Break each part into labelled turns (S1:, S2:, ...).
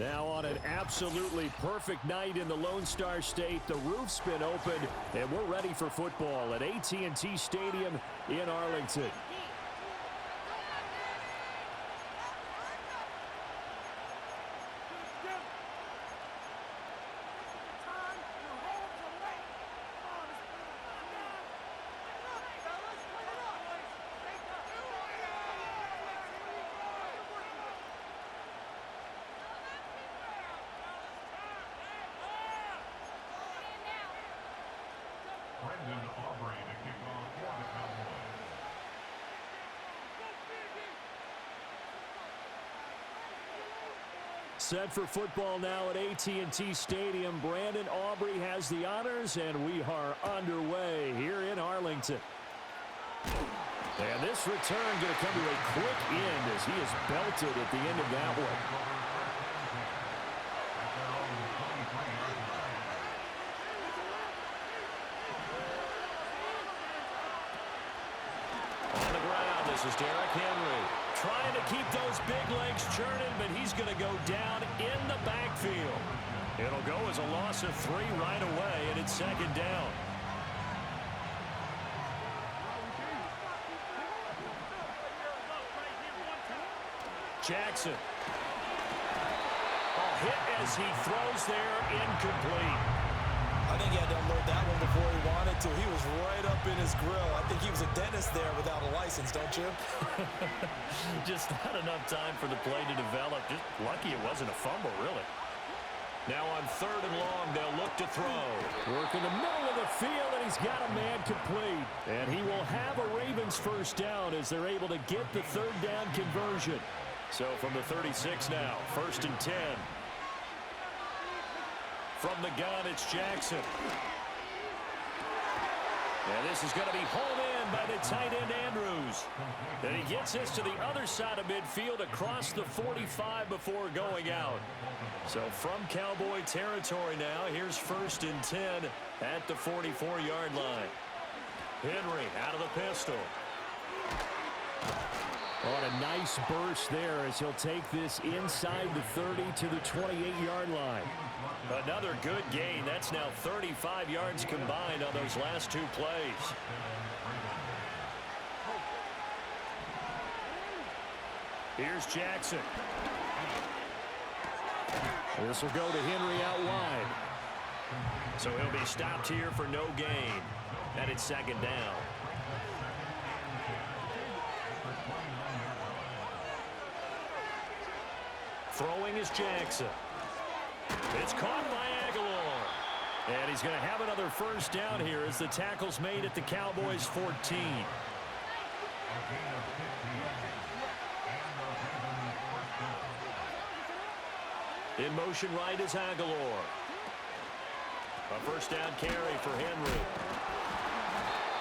S1: Now on an absolutely perfect night in the Lone Star State, the roof's been opened, and we're ready for football at INT Stadium in Arlington. Set for football now at INT Stadium. Brandon Aubrey has the honors, and we are underway here in Arlington. And this return going to come to a quick end as he is belted at the end of that one. On the ground, this is Derrick Henry. Trying to keep those big legs churning, but he's going to go down in the backfield. It'll go as a loss of 3 right away, and it's second down. Jackson. Hit as he throws there, incomplete.
S2: I think he had to unload that one before he wanted to. He was right up in his grill. I think he was a dentist there without a license, don't you?
S1: Just not enough time for the play to develop. Just lucky it wasn't a fumble, really. Now on 3rd and long, they'll look to throw. Work in the middle of the field, and he's got a man complete. And he will have a Ravens first down as they're able to get the 3rd down conversion. So from the 36 now, 1st and 10. From the gun, it's Jackson. And this is going to be hauled in by the tight end, Andrews. And he gets this to the other side of midfield across the 45 before going out. So from Cowboy territory now, here's 1st and 10 at the 44-yard line. Henry out of the pistol. On a nice burst there as he'll take this inside the 30 to the 28-yard line. Another good gain. That's now 35 yards combined on those last 2 plays. Here's Jackson. This will go to Henry out wide. So he'll be stopped here for no gain. And it's 2nd down. Throwing is Jackson. It's caught by Aguilar. And he's going to have another first down here as the tackle's made at the Cowboys' 14. In motion right is Aguilar. A first down carry for Henry.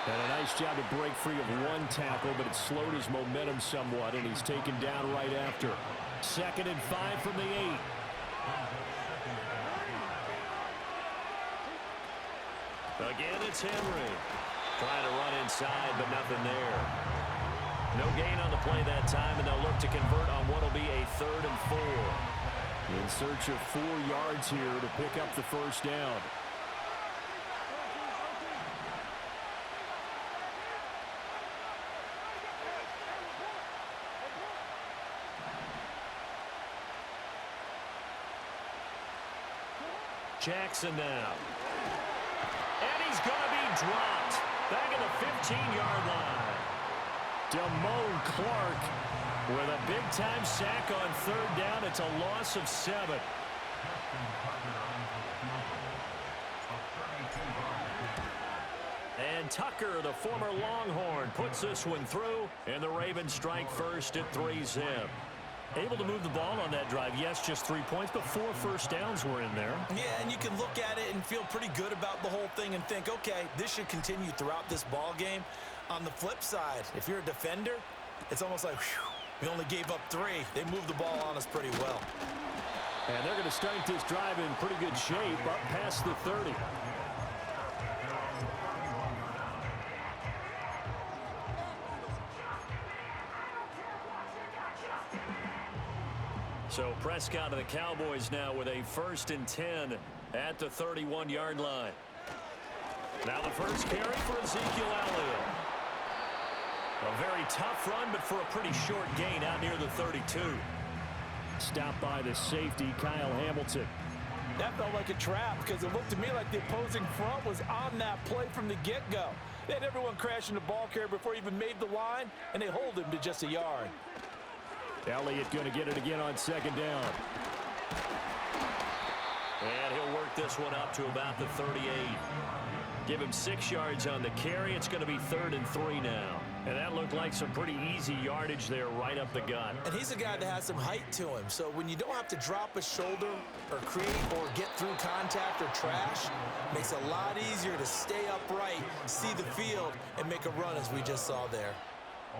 S1: And a nice job to break free of 1 tackle, but it slowed his momentum somewhat, and he's taken down right after. 2nd and 5 from the 8. Again, it's Henry. Trying to run inside, but nothing there. No gain on the play that time, and they'll look to convert on what will be a 3rd and 4. In search of 4 yards here to pick up the first down. Jackson now. And he's going to be dropped back at the 15-yard line. Damone Clark with a big-time sack on 3rd down. It's a loss of 7. And Tucker, the former Longhorn, puts this one through, and the Ravens strike first at 3-zip. Able to move the ball on that drive. Yes, just 3 points, but 4 first downs were in there.
S2: Yeah, and you can look at it and feel pretty good about the whole thing and think, okay, this should continue throughout this ball game. On the flip side, if you're a defender, it's almost like, whew, we only gave up 3. They moved the ball on us pretty well.
S1: And they're going to start this drive in pretty good shape up past the 30. So Prescott and the Cowboys now with a 1st and 10 at the 31-yard line. Now the first carry for Ezekiel Elliott. A very tough run, but for a pretty short gain out near the 32.
S3: Stopped by the safety, Kyle Hamilton.
S2: That felt like a trap because it looked to me like the opposing front was on that play from the get-go. They had everyone crashing the ball carrier before he even made the line, and they hold him to just a yard.
S3: Elliott going to get it again on 2nd down.
S1: And he'll work this one up to about the 38. Give him 6 yards on the carry. It's going to be 3rd and 3 now. And that looked like some pretty easy yardage there right up the gut.
S2: And he's a guy that has some height to him. So when you don't have to drop a shoulder or create or get through contact or trash, it makes it a lot easier to stay upright, see the field, and make a run as we just saw there.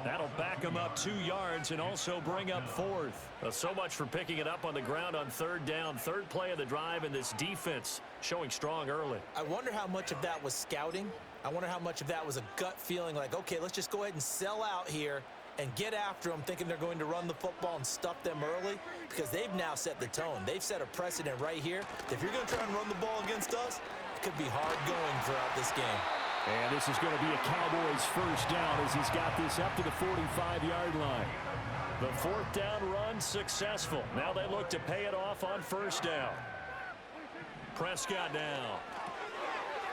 S1: That'll back him up 2 yards and also bring up 4th. So much for picking it up on the ground on 3rd down. 3rd play of the drive, and this defense showing strong early.
S2: I wonder how much of that was scouting. I wonder how much of that was a gut feeling like, okay, let's just go ahead and sell out here and get after them, thinking they're going to run the football and stuff them early, because they've now set the tone. They've set a precedent right here. If you're going to try and run the ball against us, it could be hard going throughout this game.
S3: And this is going to be a Cowboys 1st down as he's got this up to the 45-yard line.
S1: The 4th down run successful. Now they look to pay it off on 1st down. Prescott now.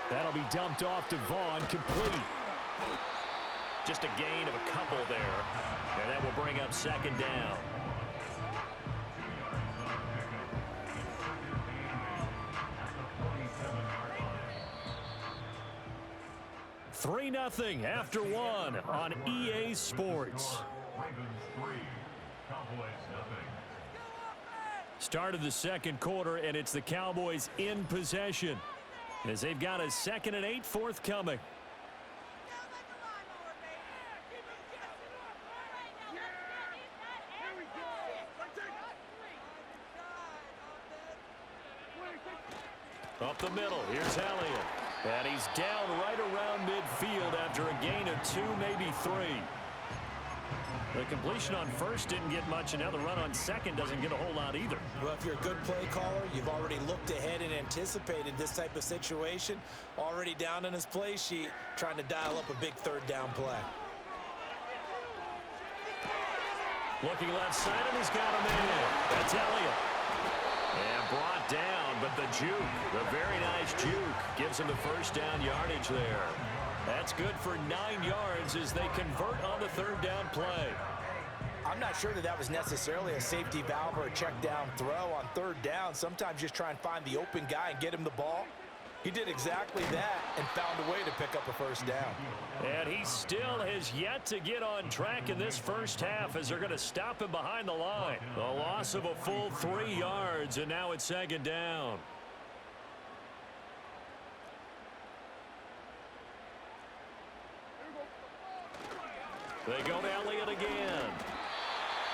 S3: That'll be dumped off to Vaughn, complete.
S1: Just a gain of a couple there. And that will bring up 2nd down. Three 0 after 1 on EA Sports. Start of the 2nd quarter, and it's the Cowboys in possession as they've got a 2nd and 8 forthcoming. Up the middle, here's Elliott. And he's down right around midfield after a gain of 2, maybe 3. The completion on 1st didn't get much, and now the run on 2nd doesn't get a whole lot either.
S2: Well, if you're a good play caller, you've already looked ahead and anticipated this type of situation. Already down in his play sheet, trying to dial up a big 3rd down play.
S1: Looking left side, and he's got him in. That's Elliott. And brought down, but the juke, the very nice juke, gives him the 1st down yardage there. That's good for 9 yards as they convert on the 3rd down play.
S2: I'm not sure that was necessarily a safety valve or a check down throw on 3rd down. Sometimes just try and find the open guy and get him the ball. He did exactly that and found a way to pick up a 1st down.
S1: And he still has yet to get on track in this 1st half as they're going to stop him behind the line. A loss of a full 3 yards, and now it's 2nd down. They go to Elliott again.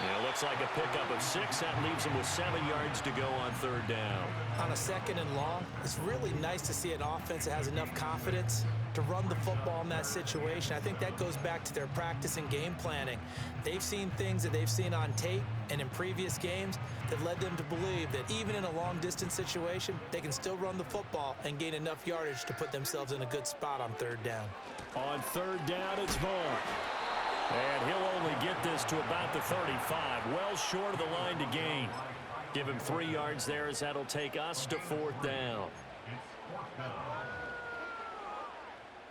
S1: And it looks like a pickup of 6. That leaves him with 7 yards to go on 3rd down.
S2: On a 2nd and long, it's really nice to see an offense that has enough confidence to run the football in that situation. I think that goes back to their practice and game planning. They've seen things that they've seen on tape and in previous games that led them to believe that even in a long-distance situation, they can still run the football and gain enough yardage to put themselves in a good spot on 3rd down.
S3: On 3rd down, it's Vaughn.
S1: And he'll only get this to about the 35, well short of the line to gain. Give him 3 yards there as that'll take us to 4th down.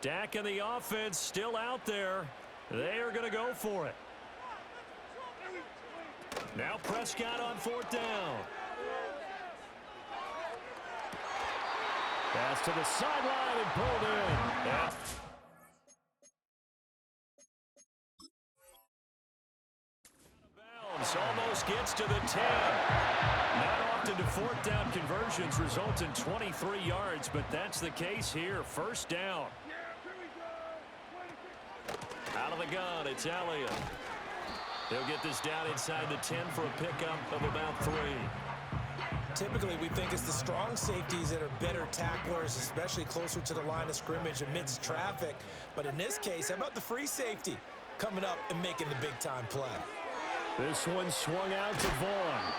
S1: Dak and the offense still out there. They are going to go for it. Now Prescott on 4th down.
S3: Pass to the sideline and pulled in.
S1: Yeah. Almost gets to the 10. Not often do 4th down conversions result in 23 yards, but that's the case here. 1st down. Out of the gun, it's Elliott. He'll get this down inside the 10 for a pickup of about 3.
S2: Typically, we think it's the strong safeties that are better tacklers, especially closer to the line of scrimmage amidst traffic. But in this case, how about the free safety coming up and making the big-time play?
S3: This one swung out to Vaughn.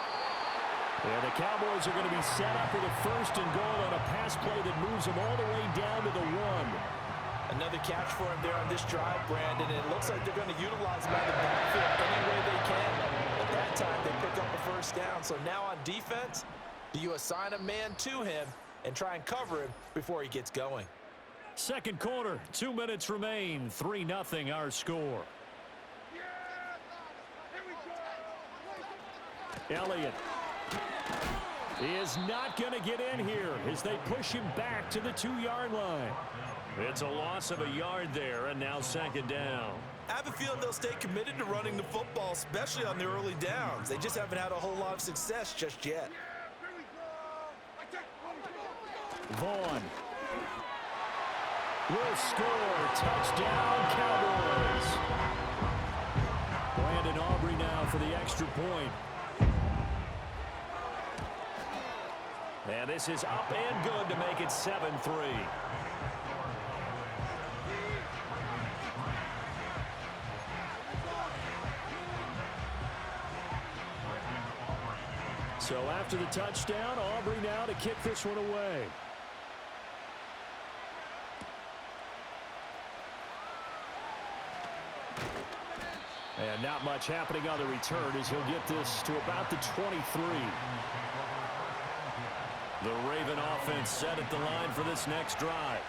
S3: And the Cowboys are going to be set up with a first and goal on a pass play that moves them all the way down to the 1.
S2: Another catch for him there on this drive, Brandon, and it looks like they're going to utilize him out of the backfield any way they can. At that time, they pick up a first down. So now on defense, do you assign a man to him and try and cover him before he gets going?
S3: Second quarter, 2 minutes remain. 3-0 our score. Elliott is not going to get in here as they push him back to the 2-yard line.
S1: It's a loss of a yard there, and now second down.
S2: I have a feeling they'll stay committed to running the football, especially on the early downs. They just haven't had a whole lot of success just yet.
S3: Vaughn will score. Touchdown, Cowboys. Brandon Aubrey now for the extra point.
S1: And this is up and good to make it 7-3.
S3: So after the touchdown, Aubrey now to kick this one away. And not much happening on the return as he'll get this to about the 23.
S1: The Raven offense set at the line for this next drive.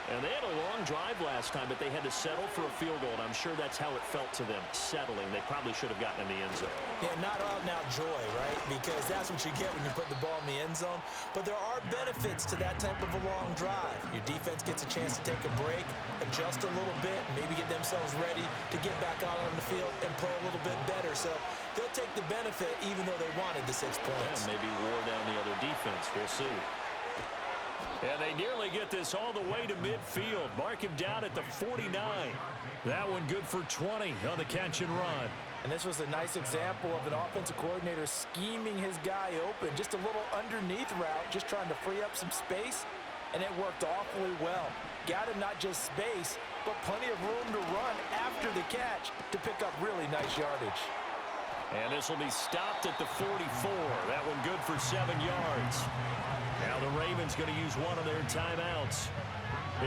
S1: And they had a long drive last time, but they had to settle for a field goal, and I'm sure that's how it felt to them, settling. They probably should have gotten in the end zone.
S2: Yeah, not out-and-out joy, right? Because that's what you get when you put the ball in the end zone. But there are benefits to that type of a long drive. Your defense gets a chance to take a break, adjust a little bit, maybe get themselves ready to get back out on the field and play a little bit better. So they'll take the benefit even though they wanted the 6 points.
S1: Yeah, maybe wore down the other defense. We'll see. And they nearly get this all the way to midfield. Mark him down at the 49.
S3: That one good for 20 on the catch and run.
S2: And this was a nice example of an offensive coordinator scheming his guy open. Just a little underneath route, just trying to free up some space. And it worked awfully well. Got him not just space, but plenty of room to run after the catch to pick up really nice yardage.
S1: And this will be stopped at the 44. That one good for 7 yards. Now the Ravens going to use one of their timeouts.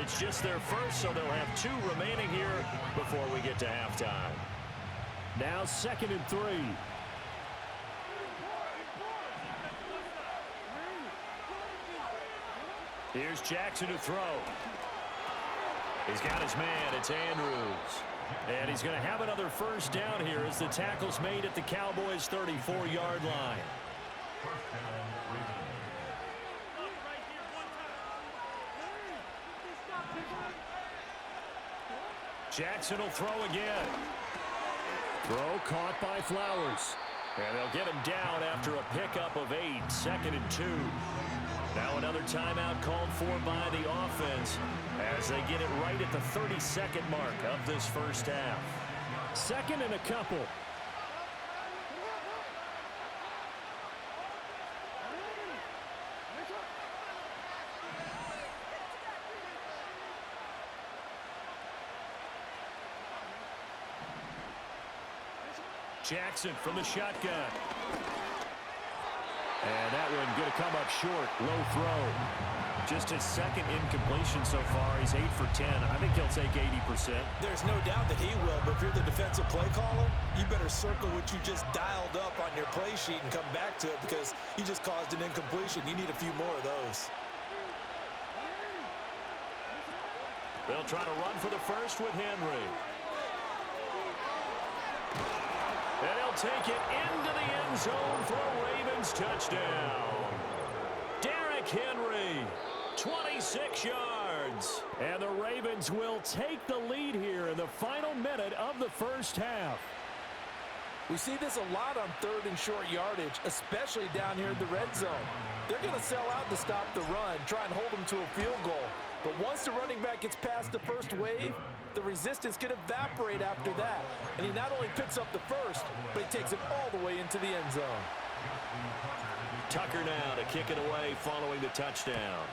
S1: It's just their first, so they'll have 2 remaining here before we get to halftime.
S3: Now 2nd and 3.
S1: Here's Jackson to throw. He's got his man. It's Andrews.
S3: And he's going to have another first down here as the tackle's made at the Cowboys' 34-yard line. Jackson will throw again. Throw caught by Flowers.
S1: And they'll get him down after a pickup of 8. 2nd and 2. Now another timeout called for by the offense as they get it right at the 32nd mark of this first half.
S3: 2nd and a couple. Jackson from the shotgun. And that one going to come up short. Low throw.
S1: Just his 2nd incompletion so far. He's 8 for 10. I think he'll take 80%.
S2: There's no doubt that he will, but if you're the defensive play caller, you better circle what you just dialed up on your play sheet and come back to it because you just caused an incompletion. You need a few more of those.
S1: They'll try to run for the first with Henry. And he'll take it into the end zone for a Ravens touchdown. Derrick Henry, 26 yards.
S3: And the Ravens will take the lead here in the final minute of the first half.
S2: We see this a lot on 3rd and short yardage, especially down here in the red zone. They're going to sell out to stop the run, try and hold them to a field goal. But once the running back gets past the first wave, the resistance can evaporate after that. And he not only picks up the first, but he takes it all the way into the end zone.
S1: Tucker now to kick it away following the touchdown.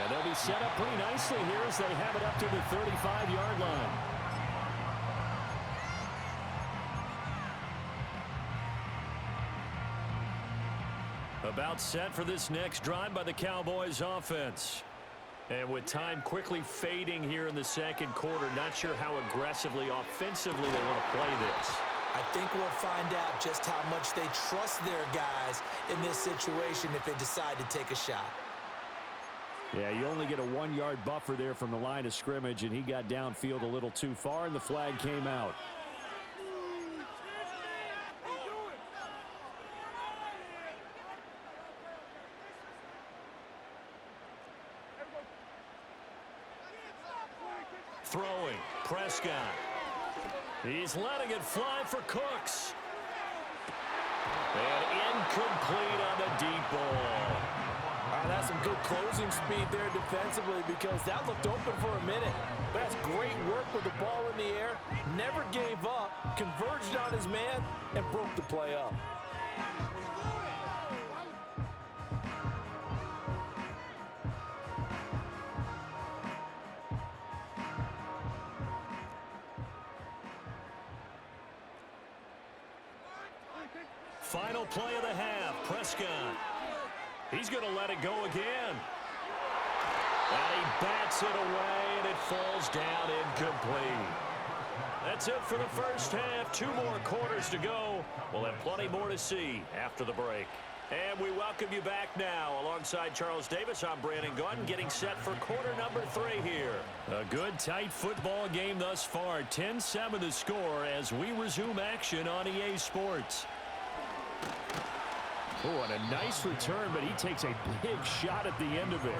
S3: And they'll be set up pretty nicely here as they have it up to the 35-yard line. About set for this next drive by the Cowboys offense. And with time quickly fading here in the second quarter, not sure how aggressively, offensively they want to play this.
S2: I think we'll find out just how much they trust their guys in this situation if they decide to take a shot.
S3: Yeah, you only get a 1-yard buffer there from the line of scrimmage, and he got downfield a little too far, and the flag came out. Throwing, Prescott. He's letting it fly for Cooks. And incomplete on the deep ball.
S2: That's some good closing speed there defensively because that looked open for a minute. But that's great work with the ball in the air. Never gave up, converged on his man, and broke the play up.
S3: Final play of the half, Prescott. He's going to let it go again. And he bats it away, and it falls down incomplete. That's it for the first half. 2 more quarters to go. We'll have plenty more to see after the break. And we welcome you back now. Alongside Charles Davis, I'm Brandon Gunn, getting set for quarter number 3 here. A good, tight football game thus far. 10-7 the score as we resume action on EA Sports. Oh, and a nice return, but he takes a big shot at the end of it.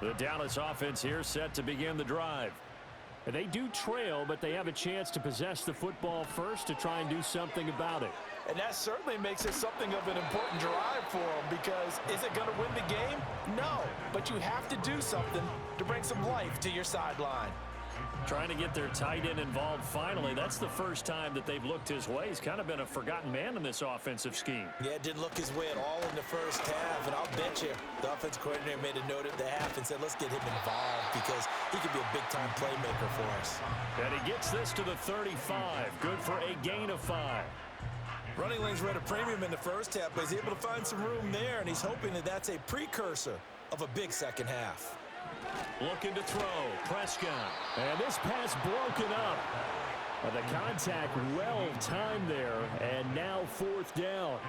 S3: The Dallas offense here set to begin the drive. And they do trail, but they have a chance to possess the football first to try and do something about it.
S2: And that certainly makes it something of an important drive for them because is it going to win the game? No, but you have to do something to bring some life to your sideline.
S3: Trying to get their tight end involved finally. That's the first time that they've looked his way. He's kind of been a forgotten man in this offensive scheme.
S2: Yeah, it didn't look his way at all in the first half, and I'll bet you the offensive coordinator made a note at the half and said, let's get him involved because he could be a big-time playmaker for us.
S3: And he gets this to the 35. Good for a gain of 5.
S2: Running lanes were at a premium in the first half, but he's able to find some room there, and he's hoping that that's a precursor of a big second half.
S3: Looking to throw, Prescott. And this pass broken up. The contact well timed there, and now 4th down.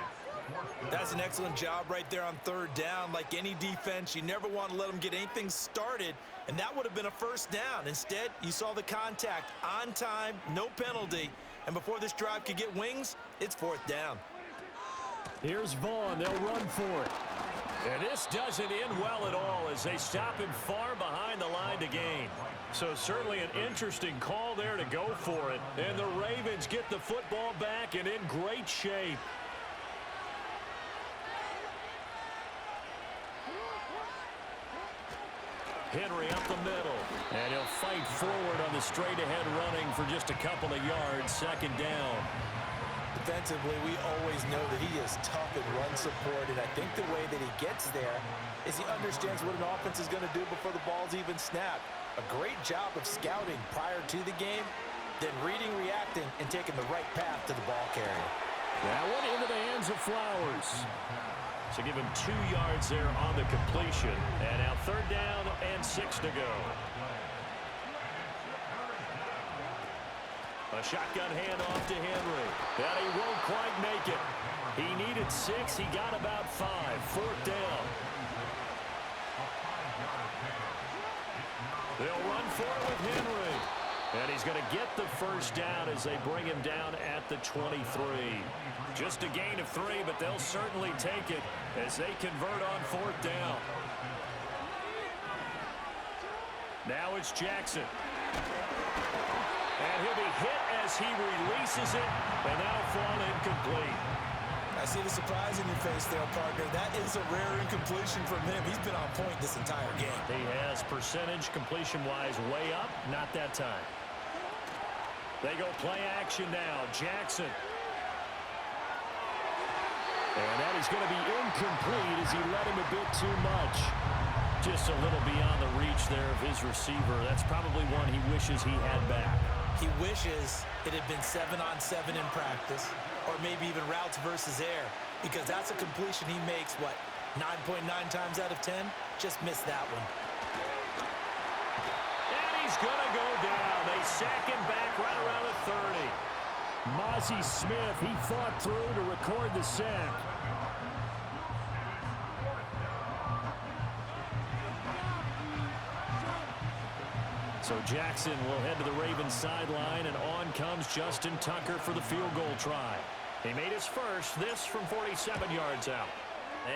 S2: That's an excellent job right there on 3rd down. Like any defense, you never want to let them get anything started, and that would have been a first down. Instead, you saw the contact on time, no penalty, and before this drive could get wings, it's 4th down.
S3: Here's Vaughn. They'll run for it. And this doesn't end well at all as they stop him far behind the line to gain. So certainly an interesting call there to go for it. And the Ravens get the football back and in great shape. Henry up the middle. And he'll fight forward on the straight-ahead running for just a couple of yards. 2nd down.
S2: Defensively, we always know that he is tough in run support, and I think the way that he gets there is he understands what an offense is going to do before the ball's even snapped. A great job of scouting prior to the game, then reading, reacting, and taking the right path to the ball carrier.
S3: That one into the hands of Flowers. So give him 2 yards there on the completion. And now 3rd down and 6 to go. A shotgun handoff to Henry. And he won't quite make it. He needed 6. He got about 5. 4th down. They'll run for it with Henry. And he's going to get the first down as they bring him down at the 23. Just a gain of 3, but they'll certainly take it as they convert on 4th down. Now it's Jackson. And he'll be hit as he releases it, and that'll fall incomplete.
S2: I see the surprise in your face there, partner. That is a rare incompletion from him. He's been on point this entire game.
S3: He has percentage completion-wise way up, not that time. They go play action now. Jackson. And that is going to be incomplete as he led him a bit too much. Just a little beyond the reach there of his receiver. That's probably one he wishes he had back.
S2: He wishes it had been 7-on-7 in practice, or maybe even routes versus air, because that's a completion he makes, what, 9.9 times out of 10? Just missed that one.
S3: And he's going to go down. They sack him back right around the 30. Mozzie Smith, he fought through to record the sack. So Jackson will head to the Ravens sideline, and on comes Justin Tucker for the field goal try. He made his first, this from 47 yards out.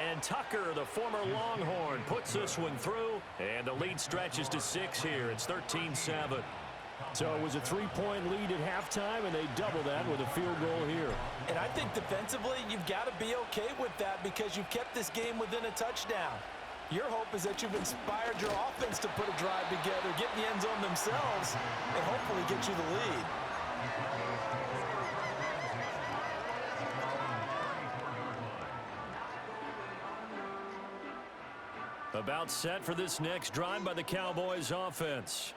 S3: And Tucker, the former Longhorn, puts this one through, and the lead stretches to 6 here. It's 13-7. So it was a 3-point lead at halftime, and they double that with a field goal here.
S2: And I think defensively, you've got to be okay with that because you've kept this game within a touchdown. Your hope is that you've inspired your offense to put a drive together, get in the end zone themselves, and hopefully get you the lead.
S3: About set for this next drive by the Cowboys offense.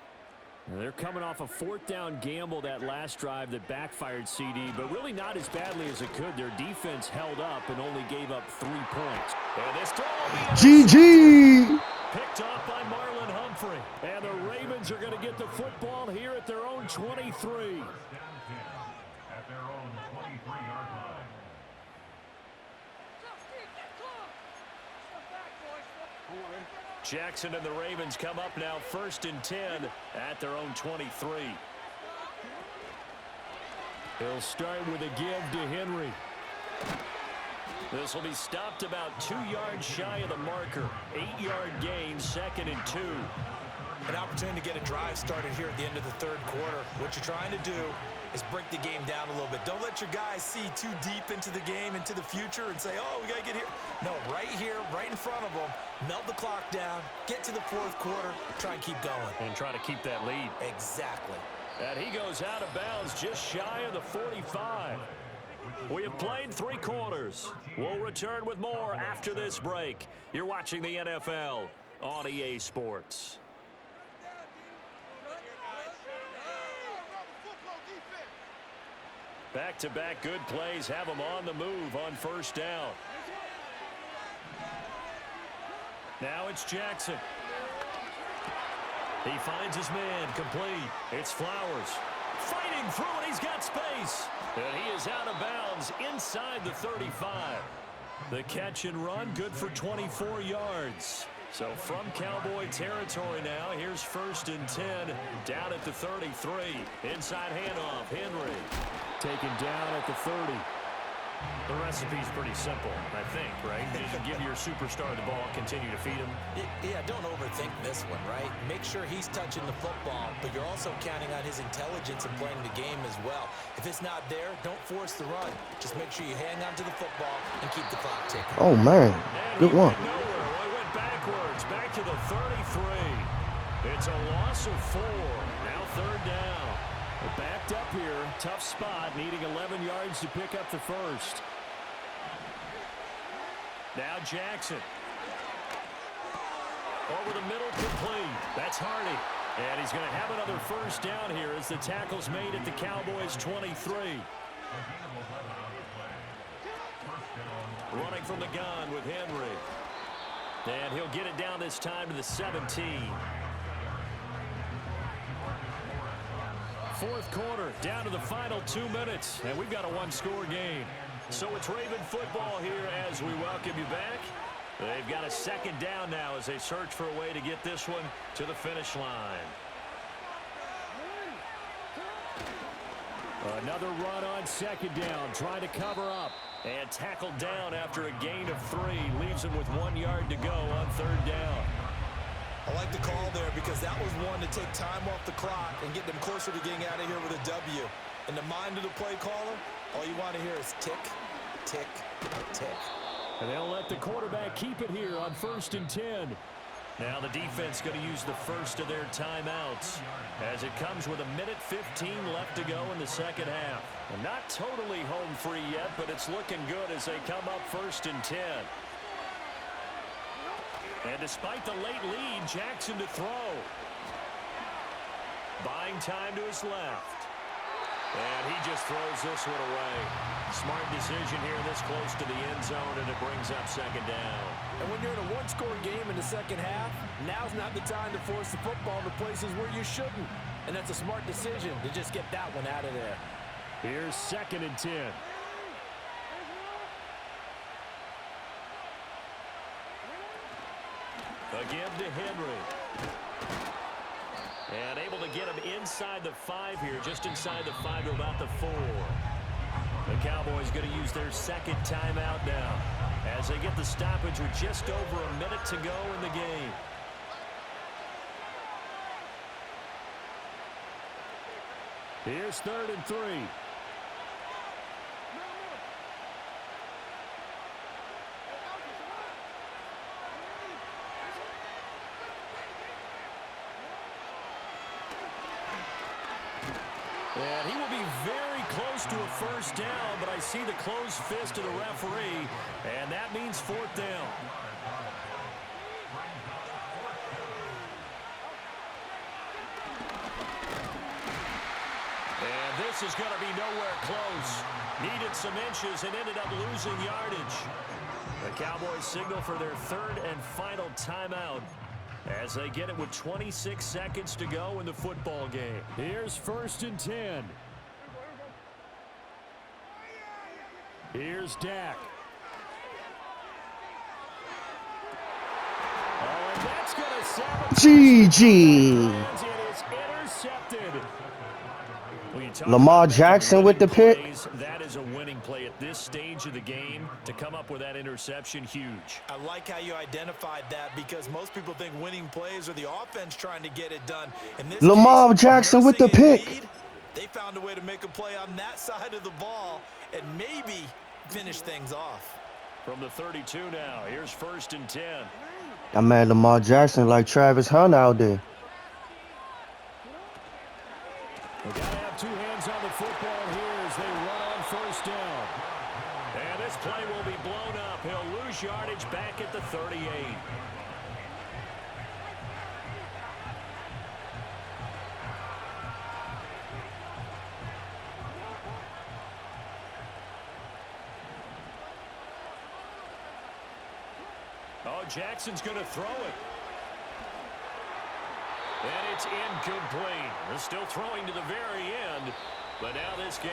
S3: They're coming off a 4th down gamble that last drive that backfired CD, but really not as badly as it could. Their defense held up and only gave up 3 points. And this throw will be
S4: GG!
S3: picked off by Marlon Humphrey. And the Ravens are going to get the football here at their own 23. Jackson and the Ravens come up now 1st and 10 at their own 23. He'll start with a give to Henry. This will be stopped about 2 yards shy of the marker. 8-yard gain, 2nd and 2.
S2: An opportunity to get a drive started here at the end of the 3rd quarter. What you're trying to do is break the game down a little bit. Don't let your guys see too deep into the game, into the future, and say, oh, we got to get here. No, right here, right in front of them, melt the clock down, get to the 4th quarter, try and keep going.
S3: And try to keep that lead.
S2: Exactly.
S3: And he goes out of bounds just shy of the 45. We have played 3 quarters. We'll return with more after this break. You're watching the NFL on EA Sports. Back-to-back good plays have them on the move on 1st down. Now it's Jackson. He finds his man complete. It's Flowers. Fighting through it. He's got space. And he is out of bounds inside the 35. The catch and run good for 24 yards. So from Cowboy territory now, here's 1st and 10 down at the 33. Inside handoff, Henry. Taken down at the 30. The recipe's pretty simple, I think, right? You give your superstar the ball, continue to feed him.
S2: Yeah, don't overthink this one, right? Make sure he's touching the football, but you're also counting on his intelligence in playing the game as well. If it's not there, don't force the run. Just make sure you hang on to the football and keep the clock ticking.
S4: Oh, man. Good one.
S3: He went backwards, back to the 33. It's a loss of 4. Now 3rd down. Backed up here, tough spot, needing 11 yards to pick up the 1st. Now Jackson. Over the middle, complete. That's Hardy. And he's going to have another 1st down here as the tackle's made at the Cowboys' 23. Running from the gun with Henry. And he'll get it down this time to the 17. 4th quarter, down to the final 2 minutes, and we've got a 1-score game. So it's Raven football here as we welcome you back. They've got a 2nd down now as they search for a way to get this one to the finish line. Another run on 2nd down, trying to cover up. And tackled down after a gain of 3, leaves him with 1 yard to go on 3rd down.
S2: I like the call there because that was one to take time off the clock and get them closer to getting out of here with a W. In the mind of the play caller, all you want to hear is tick, tick, tick.
S3: And they'll let the quarterback keep it here on 1st and 10. Now the defense going to use the first of their timeouts as it comes with 1:15 left to go in the second half. And not totally home free yet, but it's looking good as they come up 1st and 10. And despite the late lead, Jackson to throw. Buying time to his left. And he just throws this one away. Smart decision here this close to the end zone, and it brings up 2nd down.
S2: And when you're in a one-score game in the second half, now's not the time to force the football to places where you shouldn't. And that's a smart decision to just get that one out of there.
S3: Here's 2nd and 10. Again to Henry. And able to get him inside the 5 here, just inside the 5 to about the 4. The Cowboys going to use their 2nd timeout now as they get the stoppage with just over a minute to go in the game. Here's 3rd and 3. And he will be very close to a 1st down, but I see the closed fist of the referee, and that means 4th down. And this is going to be nowhere close. Needed some inches and ended up losing yardage. The Cowboys signal for their 3rd and final timeout as they get it with 26 seconds to go in the football game. Here's 1st and 10. Here's Dak. Oh, and that's going to sabotage.
S4: GG.
S3: It is intercepted.
S4: Lamar Jackson with the pick.
S3: That is a winning play at this stage of the game. To come up with that interception, huge.
S2: I like how you identified that because most people think winning plays are the offense trying to get it done. In this
S4: Lamar
S2: case,
S4: Jackson with the pick.
S2: lead, they found a way to make a play on that side of the ball and maybe finish things off.
S3: From the 32 now, here's 1st and 10.
S4: That man Lamar Jackson like Travis Hunt out there.
S3: We got to have 2 hands on the football here as they run on 1st down. And this play will be blown up. He'll lose yardage back at the 38. Oh, Jackson's going to throw it. And it's incomplete. They're still throwing to the very end. But now this game